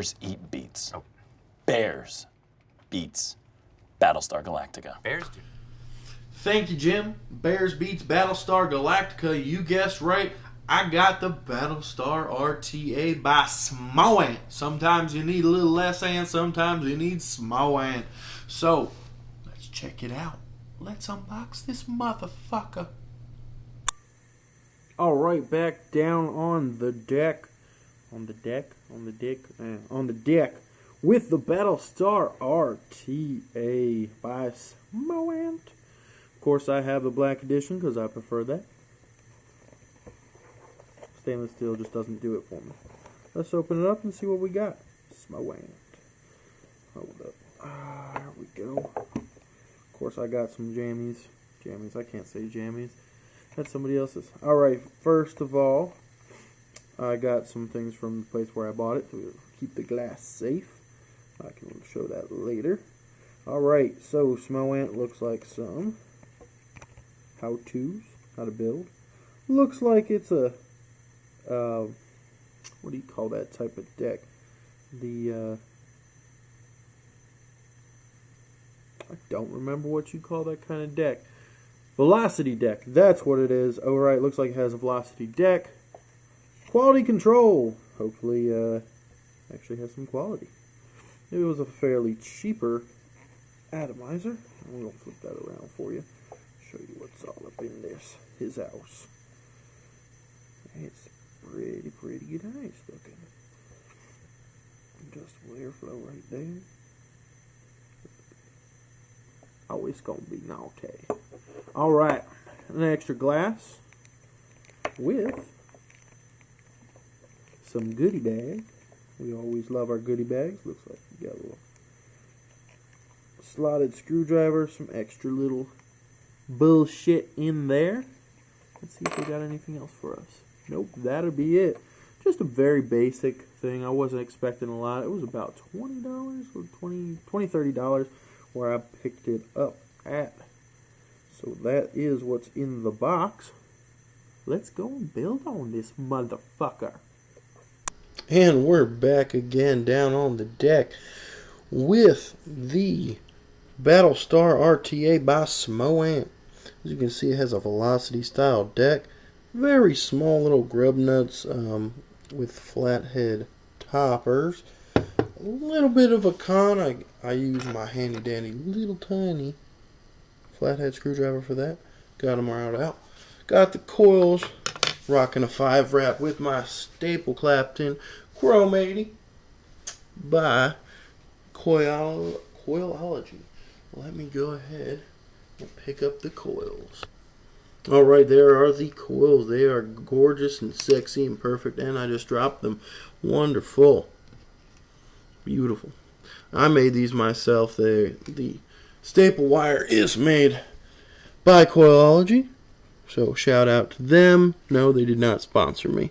Bears eat beets. Oh. Bears beats Battlestar Galactica. Bears do. Thank you, Jim. Bears beats Battlestar Galactica. You guessed right. I got the Battlestar RTA by Smoant. Sometimes you need a little less and sometimes you need Smoant. So, let's check it out. Let's unbox this motherfucker. Alright, back down on the deck. On the deck with the Battlestar RTA by Smoant. Of course, I have the black edition because I prefer that. Stainless steel just doesn't do it for me. Let's open it up and see what we got. Smoant. Hold up. There we go. Of course, I got some jammies. I can't say jammies. That's somebody else's. Alright, first of all, I got some things from the place where I bought it to keep the glass safe. I can show that later. Alright, so Smoant looks like some how-tos, how to build. Looks like it's a, what do you call that type of deck? I don't remember what you call that kind of deck. Velocity deck, that's what it is. Alright, looks like it has a velocity deck. Quality control. Hopefully, actually has some quality. It was a fairly cheaper atomizer. I'm going to flip that around for you. Show you what's all up in his house. It's pretty nice looking. Adjustable airflow right there. Oh, it's going to be naughty. Alright, an extra glass with some goodie bag. We always love our goodie bags. Looks like we got a little slotted screwdriver, some extra little bullshit in there. Let's see if we got anything else for us. Nope, that'll be it. Just a very basic thing. I wasn't expecting a lot. It was about $20 or $30 where I picked it up at. So that is what's in the box. Let's go and build on this motherfucker. And we're back again down on the deck with the Battlestar RTA by Smoant. As you can see, it has a velocity style deck. Very small little grub nuts with flathead toppers. A little bit of a con. I use my handy dandy little tiny flathead screwdriver for that. Got them out. Got the coils. Rocking a 5 wrap with my staple Clapton Chrome 80 by Coilology. Let me go ahead and pick up the coils. Alright, there are the coils. They are gorgeous and sexy and perfect, and I just dropped them. Wonderful. Beautiful. I made these myself. The staple wire is made by Coilology. So, shout out to them. No, they did not sponsor me.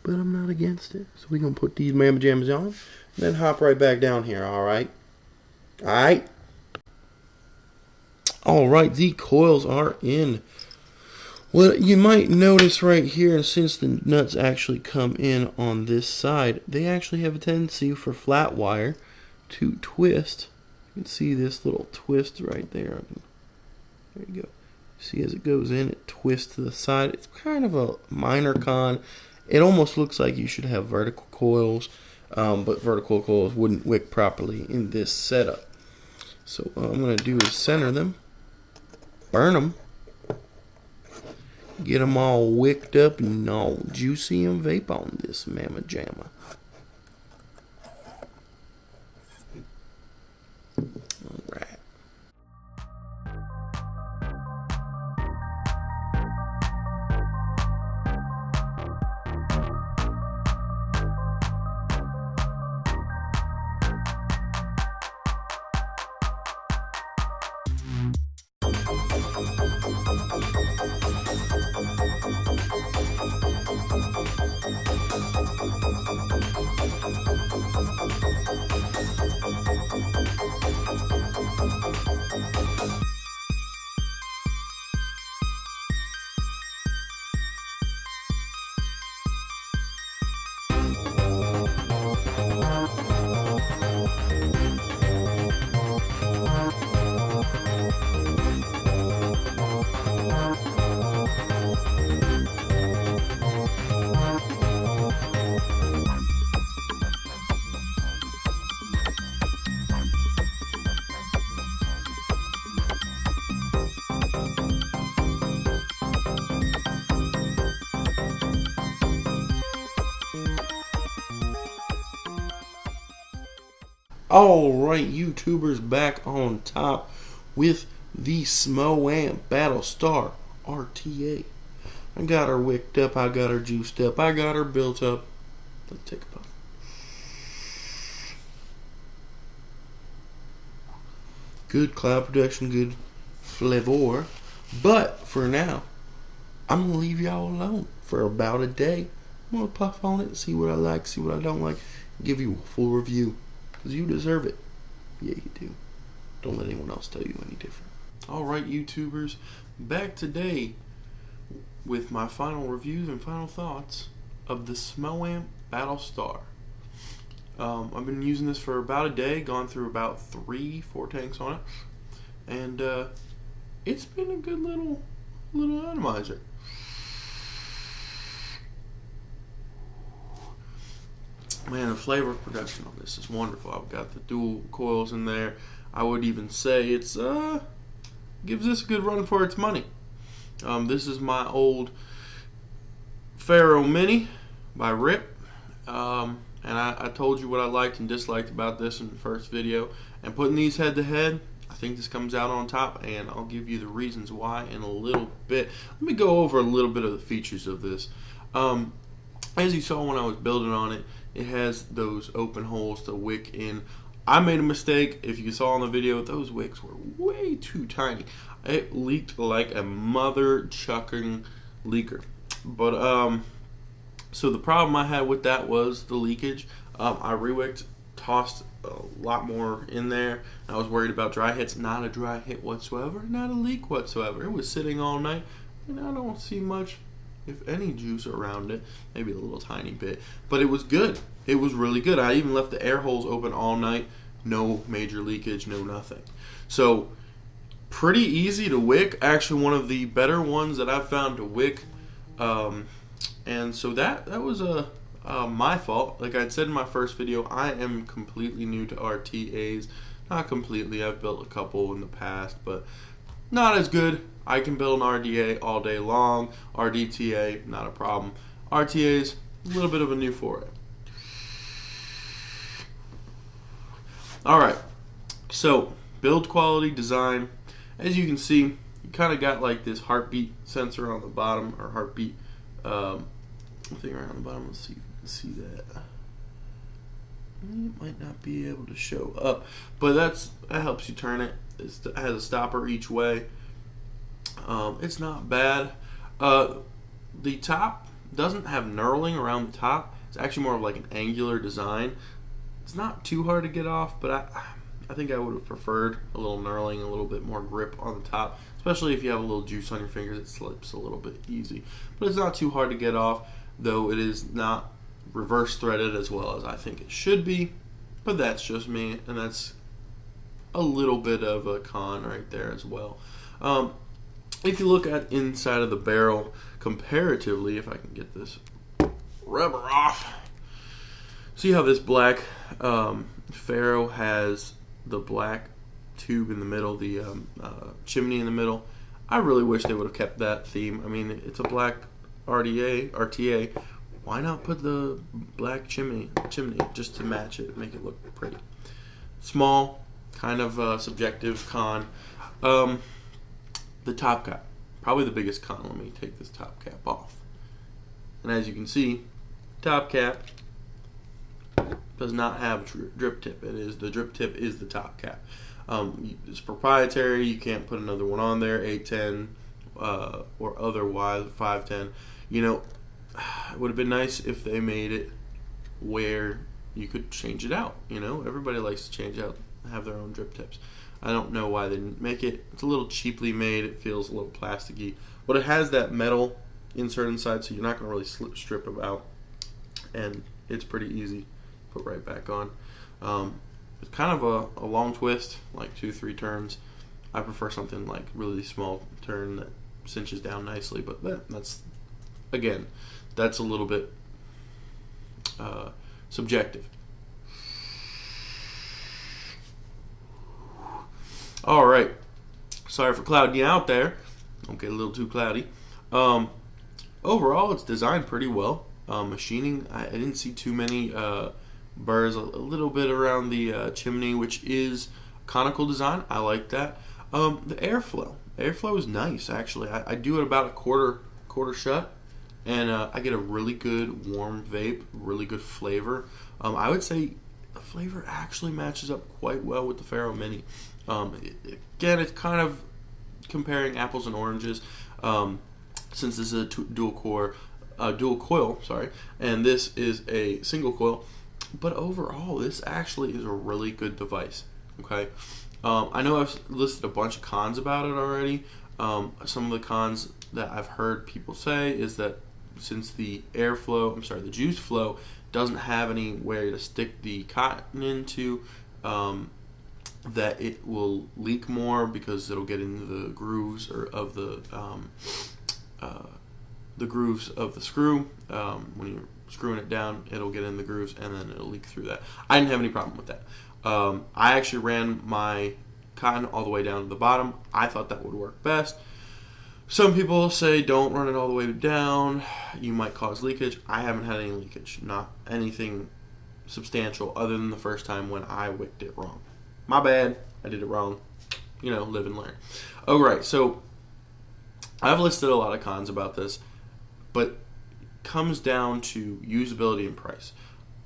But I'm not against it. So, we're going to put these Mama Jammas on. And then hop right back down here, alright? Alright? Alright, the coils are in. What you might notice right here, since the nuts actually come in on this side, they actually have a tendency for flat wire to twist. You can see this little twist right there. There you go. See, as it goes in, it twists to the side. It's kind of a minor con. It almost looks like you should have vertical coils, but vertical coils wouldn't wick properly in this setup. So what I'm going to do is center them, burn them, get them all wicked up and all juicy and vape on this Mama Jamma. Alright. Alright, YouTubers, back on top with the Smoant Battlestar RTA. I got her wicked up, I got her juiced up, I got her built up. Let's take a puff. Good cloud protection, good flavor. But for now, I'm going to leave y'all alone for about a day. I'm going to puff on it, see what I like, see what I don't like, give you a full review. Because you deserve it. Yeah, you do. Don't let anyone else tell you any different. Alright, YouTubers, back today with my final reviews and final thoughts of the Smoant Battlestar. I've been using this for about a day, gone through about 3-4 tanks on it, and it's been a good little atomizer. Man, the flavor production on this is wonderful. I've got the dual coils in there. I would even say it's gives this a good run for its money. This is my old Pharaoh Mini by Rip. And I told you what I liked and disliked about this in the first video. And putting these head to head, I think this comes out on top, and I'll give you the reasons why in a little bit. Let me go over a little bit of the features of this. As you saw when I was building on it, it has those open holes to wick in. I made a mistake. If you saw in the video, those wicks were way too tiny. It leaked like a mother chucking leaker. But so the problem I had with that was the leakage. I re-wicked, tossed a lot more in there. I was worried about dry hits. Not a dry hit whatsoever. Not a leak whatsoever. It was sitting all night, and I don't see much, if any, juice around it. Maybe a little tiny bit. But it was good. It was really good. I even left the air holes open all night. No major leakage, no nothing. So, pretty easy to wick. Actually, one of the better ones that I've found to wick. And so that was my fault. Like I said in my first video, I am completely new to RTAs. Not completely. I've built a couple in the past, but not as good. I can build an RDA all day long. RDTA, not a problem. RTAs, a little bit of a new for it. Alright, so build quality, design. As you can see, you kind of got like this heartbeat sensor on the bottom, or heartbeat thing around the bottom. Let's see if you can see that. It might not be able to show up, but that helps you turn it. It has a stopper each way. It's not bad. The top doesn't have knurling around the top. It's actually more of like an angular design. It's not too hard to get off, but I think I would have preferred a little knurling, a little bit more grip on the top, especially if you have a little juice on your fingers. It slips a little bit easy, but it's not too hard to get off, though it is not reverse threaded as well as I think it should be. But that's just me, and that's a little bit of a con right there as well. If you look at inside of the barrel comparatively, if I can get this rubber off, see how this black Pharaoh has the black tube in the middle, the chimney in the middle. I really wish they would have kept that theme. I mean, it's a black RTA. Why not put the black chimney just to match it, make it look pretty? Small, kind of subjective con. The top cap, probably the biggest con. Let me take this top cap off. And as you can see, top cap does not have drip tip. The drip tip is the top cap. It's proprietary. You can't put another one on there. 810 or otherwise 510. You know, it would have been nice if they made it where you could change it out. You know, everybody likes to change out, have their own drip tips. I don't know why they didn't make it. It's a little cheaply made. It feels a little plasticky, but it has that metal insert inside, so you're not going to really strip it out, and it's pretty easy. Put right back on. It's kind of a long twist, like 2-3 turns. I prefer something like really small turn that cinches down nicely, but that's again, that's a little bit subjective. All right, sorry for clouding you out there. Don't get a little too cloudy. Overall, it's designed pretty well. Machining, I didn't see too many burrs a little bit around the chimney, which is conical design. I like that. The airflow is nice actually. I do it about a quarter shut, and I get a really good warm vape, really good flavor. I would say the flavor actually matches up quite well with the Faro Mini. Again, it's kind of comparing apples and oranges, since this is a dual coil, and this is a single coil. But overall, this actually is a really good device. Okay, I know I've listed a bunch of cons about it already. Some of the cons that I've heard people say is that since the juice flow doesn't have anywhere to stick the cotton into, that it will leak more because it'll get into the grooves of the grooves of the screw. When you're screwing it down, it'll get in the grooves and then it'll leak through that. I didn't have any problem with that. I actually ran my cotton all the way down to the bottom. I thought that would work best. Some people say don't run it all the way down. You might cause leakage. I haven't had any leakage. Not anything substantial other than the first time when I wicked it wrong. My bad. I did it wrong. Live and learn. Alright, so I've listed a lot of cons about this, but it comes down to usability and price.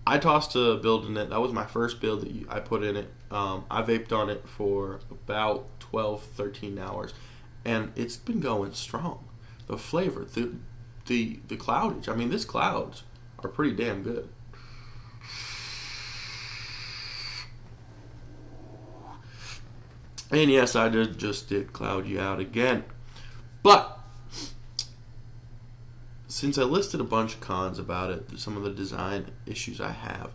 I tossed a build in it. That was my first build that I put in it. I vaped on it for about 12, 13 hours, and it's been going strong. The flavor, the cloudage. I mean, these clouds are pretty damn good. And yes, I did cloud you out again. But since I listed a bunch of cons about it, some of the design issues I have,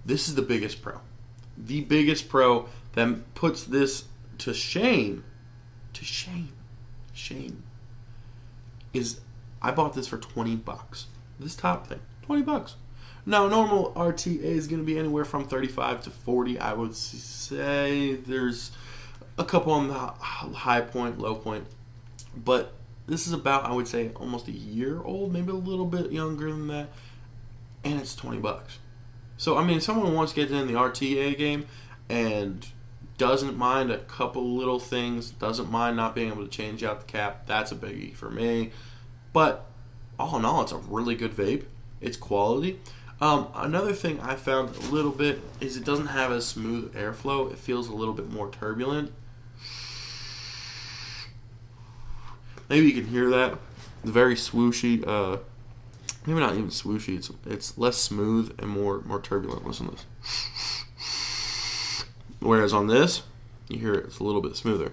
this is the biggest pro. The biggest pro that puts this to shame, is I bought this for $20. This top thing, $20. Now, normal RTA is going to be anywhere from $35 to $40. I would say there's a couple on the high point, low point, but this is about, I would say, almost a year old, maybe a little bit younger than that, and it's $20. So, I mean, if someone wants to get in the RTA game and doesn't mind a couple little things, doesn't mind not being able to change out the cap, that's a biggie for me. But all in all, it's a really good vape. It's quality. Another thing I found a little bit is it doesn't have as smooth airflow. It feels a little bit more turbulent. Maybe you can hear that. It's very swooshy. Maybe not even swooshy. It's less smooth and more turbulent. Listen to this. Whereas on this, you hear it's a little bit smoother.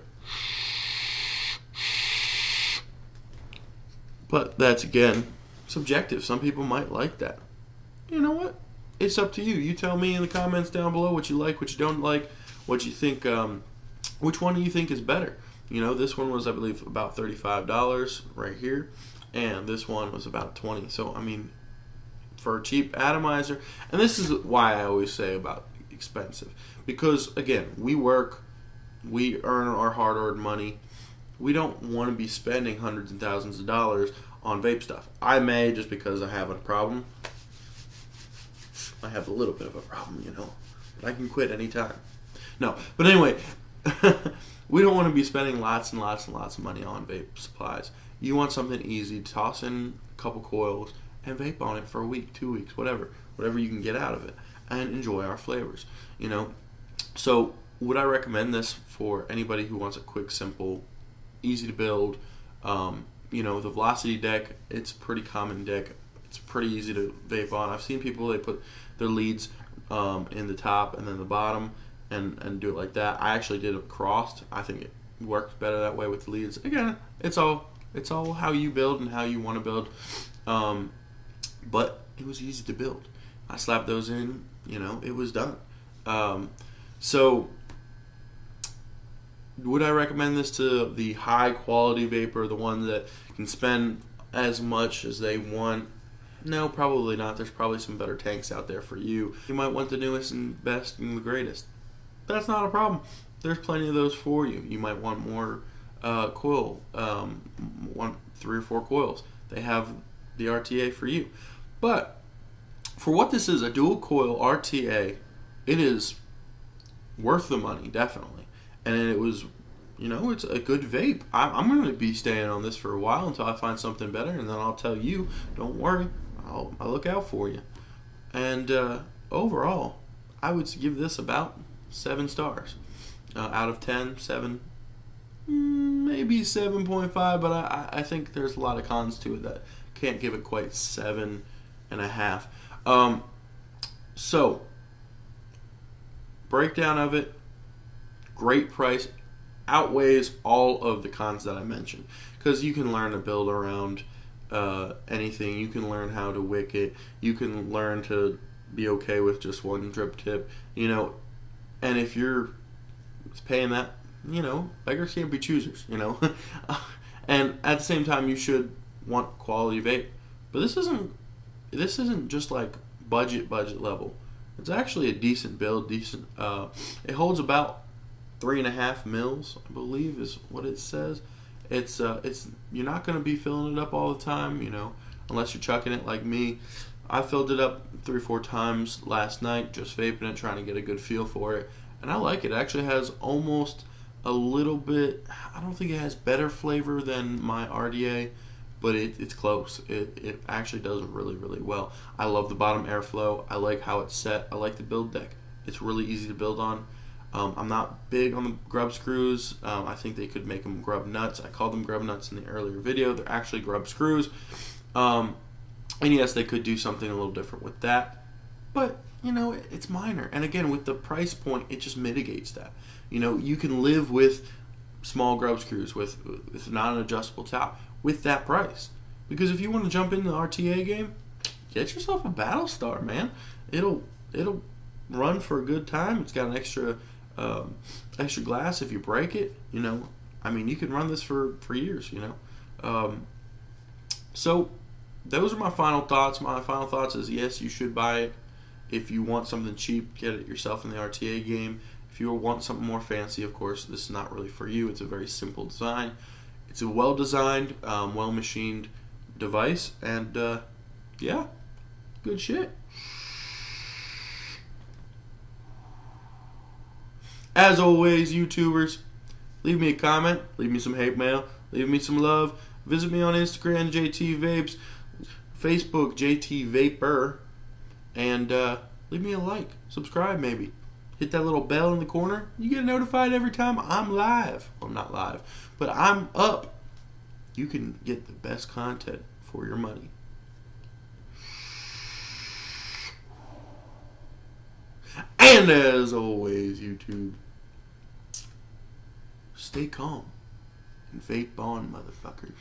But that's, again, subjective. Some people might like that. You know what? It's up to you. You tell me in the comments down below what you like, what you don't like, what you think, which one do you think is better. This one was, I believe, about $35 right here, and this one was about $20. So, I mean, for a cheap atomizer, and this is why I always say about expensive, because, again, we work, we earn our hard-earned money. We don't want to be spending hundreds and thousands of dollars on vape stuff. I may, just because I have a problem. I have a little bit of a problem, but I can quit anytime. No, but anyway, we don't want to be spending lots and lots and lots of money on vape supplies. You want something easy. Toss in a couple coils and vape on it for a week, 2 weeks, whatever you can get out of it, and enjoy our flavors. So would I recommend this for anybody who wants a quick, simple, easy to build? The Velocity deck, it's a pretty common deck. It's pretty easy to vape on. I've seen people, they put their leads in the top and then the bottom and do it like that. I actually did it crossed. I think it works better that way with the leads. Again, it's all how you build and how you want to build. But it was easy to build. I slapped those in, it was done. So would I recommend this to the high quality vapor, the one that can spend as much as they want? No, probably not. There's probably some better tanks out there for you. You might want the newest and best and the greatest. That's not a problem. There's plenty of those for you. You might want more coil, 3 or 4 coils. They have the RTA for you. But for what this is, a dual coil RTA, it is worth the money, definitely. And it was, it's a good vape. I'm going to be staying on this for a while until I find something better, and then I'll tell you, don't worry, I'll look out for you. And overall, I would give this about 7 stars. Out of 10, 7, maybe 7.5, but I think there's a lot of cons to it that can't give it quite 7.5. So, breakdown of it, great price, outweighs all of the cons that I mentioned. Because you can learn to build around anything. You can learn how to wick it. You can learn to be okay with just one drip tip. And if you're paying that, beggars can't be choosers, And at the same time, you should want quality vape. But this isn't just like budget level. It's actually a decent build, it holds about 3.5 mils, I believe is what it says. It's you're not going to be filling it up all the time, unless you're chucking it like me. I filled it up 3 or 4 times last night, just vaping it, trying to get a good feel for it. And I like it. It actually has almost a little bit, I don't think it has better flavor than my RDA, but it's close. It actually does really, really well. I love the bottom airflow. I like how it's set. I like the build deck. It's really easy to build on. I'm not big on the grub screws. I think they could make them grub nuts. I called them grub nuts in the earlier video. They're actually grub screws. And yes, they could do something a little different with that. But, it's minor. And again, with the price point, it just mitigates that. You can live with small grub screws, with not an adjustable top, with that price. Because if you want to jump into the RTA game, get yourself a Battlestar, man. It'll run for a good time. It's got an extra glass if you break it. You can run this for years. So those are my final thoughts. My final thoughts is yes, you should buy it. If you want something cheap, get it yourself in the RTA game. If you want something more fancy, of course, this is not really for you. It's a very simple design. It's a well-designed, well-machined device, and yeah, good shit. As always, YouTubers, leave me a comment, leave me some hate mail, leave me some love. Visit me on Instagram, JT Vapes, Facebook, JT Vapor, and leave me a like, subscribe maybe. Hit that little bell in the corner. You get notified every time I'm live. Well, I'm not live, but I'm up. You can get the best content for your money. And as always, YouTube, stay calm and vape on, motherfuckers.